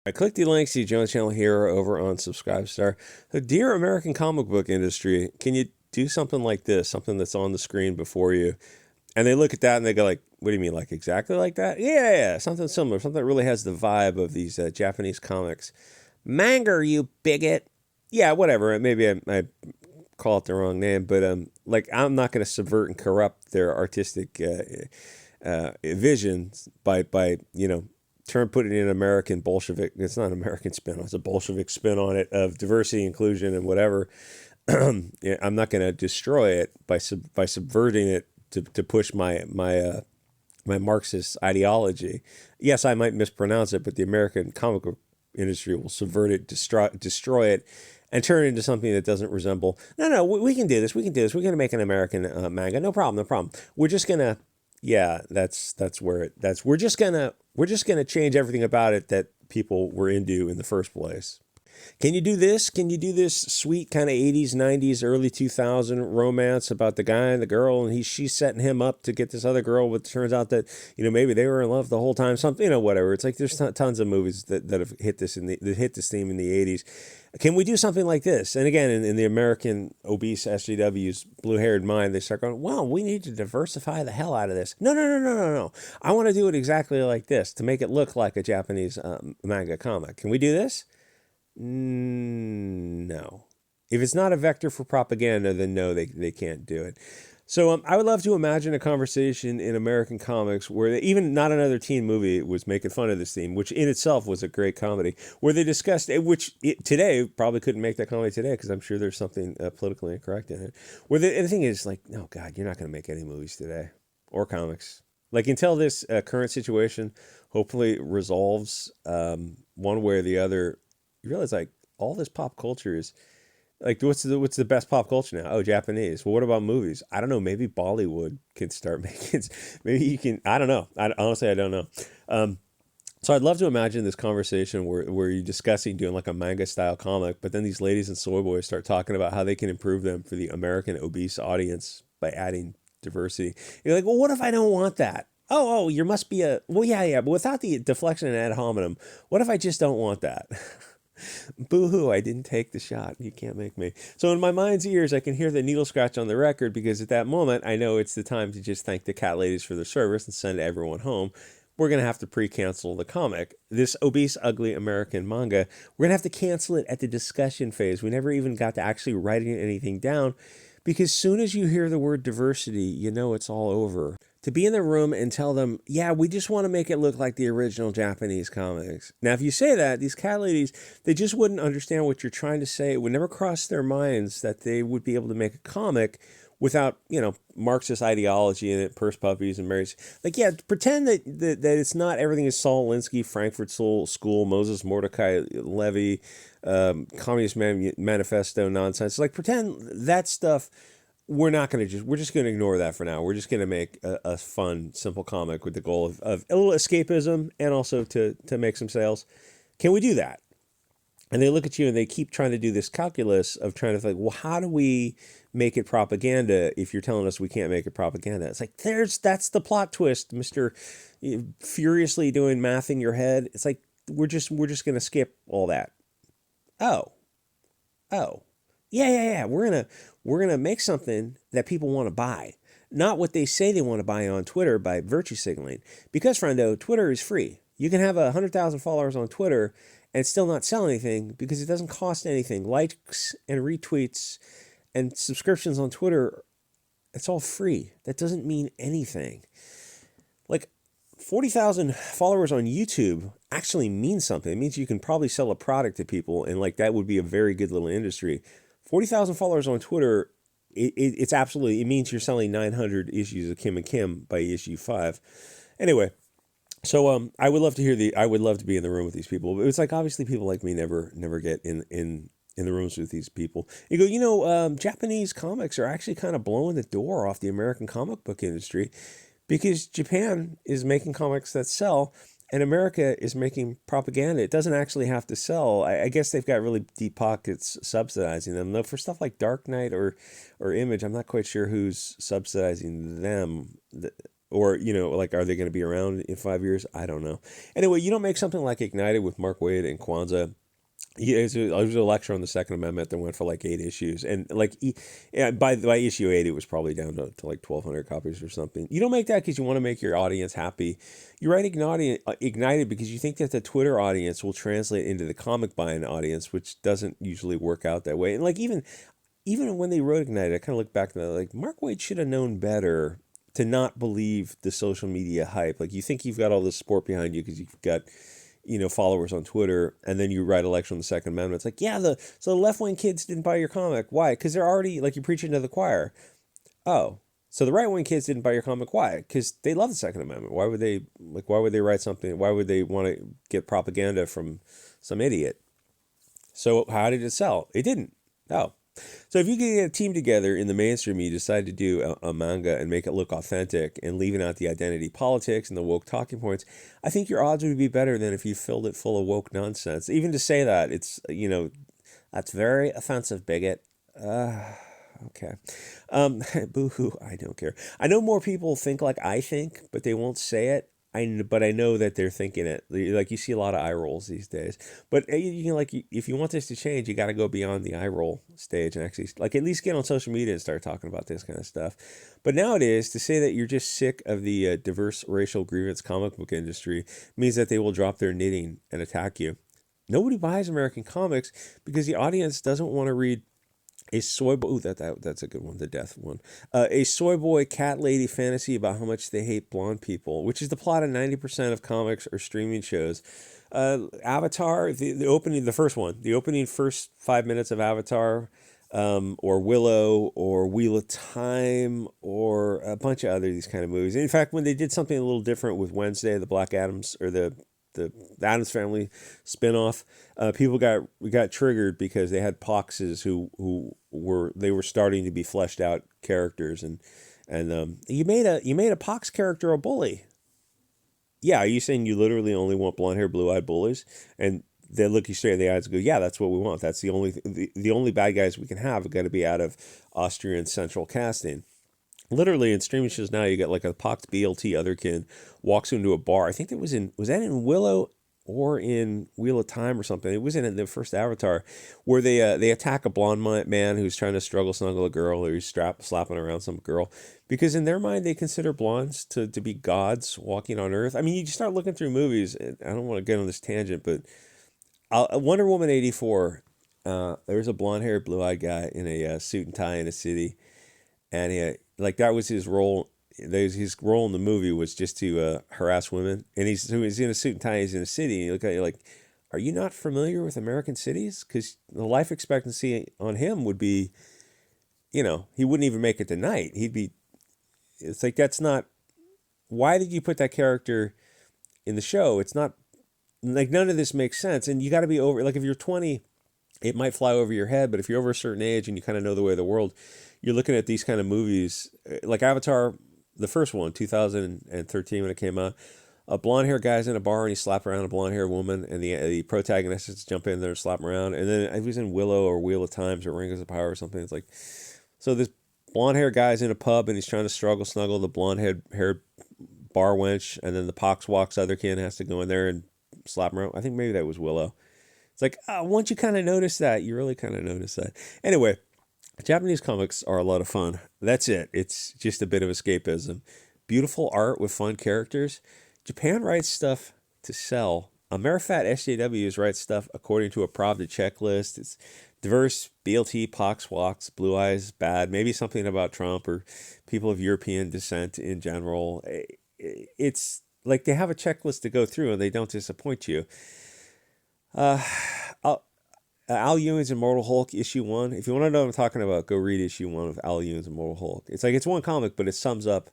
I clicked the links to join the channel here or over on Subscribestar. So, dear American comic book industry, can you do something like this, something that's on the screen before you? And they look at that and they go like, what do you mean, like exactly like that? Yeah, something similar, something that really has the vibe of these Japanese comics. Manga, you bigot. Yeah, whatever. Maybe I call it the wrong name, but like I'm not going to subvert and corrupt their artistic visions by putting in an American Bolshevik. It's not an American spin. It's a Bolshevik spin on it of diversity, inclusion, and whatever. Yeah, I'm not going to destroy it by subverting it to push my Marxist ideology. Yes, I might mispronounce it, but the American comic book industry will subvert it, destroy it, and turn it into something that doesn't resemble. No, we can do this. We can do this. We're going to make an American manga. No problem. No problem. We're just gonna. Yeah, that's where it. We're just gonna change everything about it that people were into in the first place. Can you do this? Can you do this sweet kind of 80s, 90s, early 2000 romance about the guy and the girl, and she's setting him up to get this other girl, but it turns out that, maybe they were in love the whole time, something, whatever. It's like there's tons of movies that have hit this that hit this theme in the 80s. Can we do something like this? And again, in the American obese SJW's blue-haired mind, they start going, well, we need to diversify the hell out of this. No. I want to do it exactly like this to make it look like a Japanese manga comic. Can we do this? No. If it's not a vector for propaganda, then no, they can't do it. So I would love to imagine a conversation in American comics where even not another teen movie was making fun of this theme, which in itself was a great comedy, where they discussed it, today probably couldn't make that comedy today because I'm sure there's something politically incorrect in it. Where the thing is like, no, God, you're not going to make any movies today or comics. Like until this current situation hopefully resolves one way or the other, you realize like all this pop culture is like, what's the best pop culture now? Oh, Japanese. Well, what about movies? I don't know. Maybe Bollywood can start making. Maybe you can. I don't know. Honestly, I don't know. So I'd love to imagine this conversation where you're discussing doing like a manga style comic, but then these ladies and Soyboys start talking about how they can improve them for the American obese audience by adding diversity. You're like, well, what if I don't want that? Oh, you must be well, yeah, but without the deflection and ad hominem, what if I just don't want that? Boo-hoo, I didn't take the shot. You can't make me. So in my mind's ears, I can hear the needle scratch on the record because at that moment, I know it's the time to just thank the cat ladies for their service and send everyone home. We're going to have to pre-cancel the comic. This obese, ugly American manga, we're going to have to cancel it at the discussion phase. We never even got to actually writing anything down because soon as you hear the word diversity, you know it's all over. To be in the room and tell them, yeah, we just want to make it look like the original Japanese comics. Now, if you say that, these cat ladies, they just wouldn't understand what you're trying to say. It would never cross their minds that they would be able to make a comic without, Marxist ideology in it, purse puppies and marriage. Like, yeah, pretend that it's not everything is Saul Alinsky, Frankfurt School, Moses Mordecai Levy, Communist Manifesto nonsense. Like, pretend that stuff. We're just going to ignore that for now. We're just going to make a fun, simple comic with the goal of a little escapism and also to make some sales. Can we do that? And they look at you and they keep trying to do this calculus of trying to think, well, how do we make it propaganda if you're telling us we can't make it propaganda? It's like, that's the plot twist, Mr. Furiously doing math in your head. It's like, we're just going to skip all that. Oh. Yeah. We're going to make something that people want to buy. Not what they say they want to buy on Twitter by virtue signaling. Because, friendo, Twitter is free. You can have 100,000 followers on Twitter and still not sell anything because it doesn't cost anything. Likes and retweets and subscriptions on Twitter, it's all free. That doesn't mean anything. Like 40,000 followers on YouTube actually means something. It means you can probably sell a product to people and like that would be a very good little industry. 40,000 followers on Twitter, it's absolutely, it means you're selling 900 issues of Kim and Kim by issue 5. Anyway, so I would love to be in the room with these people. But it's like obviously people like me never get in the rooms with these people. You go, Japanese comics are actually kind of blowing the door off the American comic book industry because Japan is making comics that sell. And America is making propaganda. It doesn't actually have to sell. I guess they've got really deep pockets subsidizing them. Though for stuff like Dark Knight or Image, I'm not quite sure who's subsidizing them. Or, like, are they going to be around in 5 years? I don't know. Anyway, you don't make something like Ignited with Mark Waid and Kwanzaa. It was a lecture on the Second Amendment that went for like 8 issues, and like, yeah, by issue 8, it was probably down to like 1,200 copies or something. You don't make that because you want to make your audience happy. You write Ignited because you think that the Twitter audience will translate into the comic buying audience, which doesn't usually work out that way. And like, even when they wrote Ignited, I kind of look back and like, Mark Waid should have known better to not believe the social media hype. Like, you think you've got all this support behind you because you've got followers on Twitter, and then you write a lecture on the Second Amendment. It's like, yeah, so the left-wing kids didn't buy your comic. Why? Because they're already, like, you're preaching to the choir. Oh, so the right-wing kids didn't buy your comic. Why? Because they love the Second Amendment. Why would they write something? Why would they want to get propaganda from some idiot? So how did it sell? It didn't. Oh. So if you can get a team together in the mainstream, you decide to do a manga and make it look authentic and leaving out the identity politics and the woke talking points, I think your odds would be better than if you filled it full of woke nonsense. Even to say that, it's, that's very offensive, bigot. Okay. Boo-hoo, I don't care. I know more people think like I think, but they won't say it. But I know that they're thinking it. Like, you see a lot of eye rolls these days. But if you want this to change, you got to go beyond the eye roll stage and actually, like, at least get on social media and start talking about this kind of stuff. But nowadays, to say that you're just sick of the diverse racial grievance comic book industry means that they will drop their knitting and attack you. Nobody buys American comics because the audience doesn't want to read a soy boy. Ooh, that's a good one. The death one. A soy boy cat lady fantasy about how much they hate blonde people, which is the plot of 90% of comics or streaming shows. Avatar, the opening, the first one, the opening first 5 minutes of Avatar, or Willow, or Wheel of Time, or a bunch of other these kind of movies. And in fact, when they did something a little different with Wednesday, the Black Adams, or the Addams Family spinoff, people got triggered because they had poxes who were starting to be fleshed out characters, and you made a pox character a bully. Yeah, are you saying you literally only want blonde hair, blue eyed bullies? And they look you straight in the eyes and go, yeah, that's what we want. That's the only bad guys we can have got to be out of Austrian central casting. Literally, in streaming shows now, you get like a pox BLT otherkin walks into a bar. I think was that in Willow or in Wheel of Time or something? It was in the first Avatar, where they attack a blonde man who's trying to struggle snuggle a girl, or he's slapping around some girl, because in their mind they consider blondes to be gods walking on Earth. I mean, you just start looking through movies. I don't want to get on this tangent, but Wonder Woman 84. There's a blonde haired, blue eyed guy in a suit and tie in a city. And like, that was his role. His role in the movie was just to harass women. And he's in a suit and tie. He's in a city. And you look at it like, are you not familiar with American cities? Because the life expectancy on him would be, he wouldn't even make it to night. It's like, that's not. Why did you put that character in the show? It's not, like, none of this makes sense. And you got to be over, like, if you're 20, it might fly over your head. But if you're over a certain age and you kind of know the way of the world, you're looking at these kind of movies like Avatar, the first one, 2013 when it came out. A blonde hair guy's in a bar and he slapped around a blonde hair woman, and the protagonists jump in there and slap him around. And then I was in Willow or Wheel of Times or Rings of Power or something. It's like, so this blonde hair guy's in a pub and he's trying to snuggle the blonde haired bar wench, and then the pox walks otherkin has to go in there and slap him around. I think maybe that was Willow. It's like, once you kind of notice that, you really kind of notice that. Anyway. Japanese comics are a lot of fun. That's it. It's just a bit of escapism. Beautiful art with fun characters. Japan writes stuff to sell. Amerifat SJWs writes stuff according to a Pravda checklist. It's diverse, BLT, pox, walks, blue eyes, bad, maybe something about Trump or people of European descent in general. It's like they have a checklist to go through and they don't disappoint you. Al Ewing's Immortal Hulk issue 1. If you want to know what I'm talking about, go read issue 1 of Al Ewing's Immortal Hulk. It's one comic, but it sums up.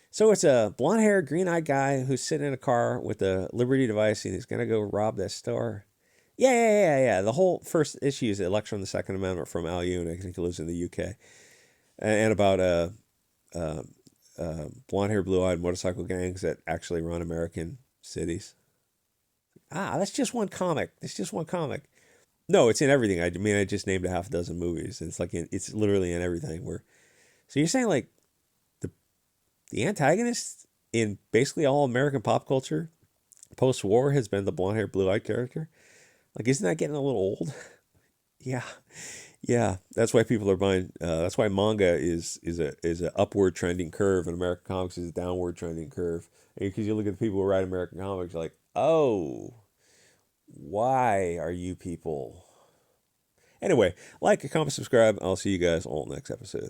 So it's a blonde-haired, green-eyed guy who's sitting in a car with a Liberty device, and he's going to go rob that store. Yeah. The whole first issue is a lecture on the Second Amendment from Al Ewing. I think he lives in the UK. And about blonde-haired, blue-eyed motorcycle gangs that actually run American cities. That's just one comic. No, it's in everything. I mean, I just named a half a dozen movies. It's like it's literally in everything. So you're saying like The antagonist in basically all American pop culture post-war has been the blonde-haired, blue-eyed character. Like, isn't that getting a little old? Yeah, yeah. That's why people are buying. That's why manga is a upward trending curve, and American comics is a downward trending curve. Because you look at the people who write American comics, you're like, oh, why are you people? Anyway, like, comment, subscribe. I'll see you guys all next episode.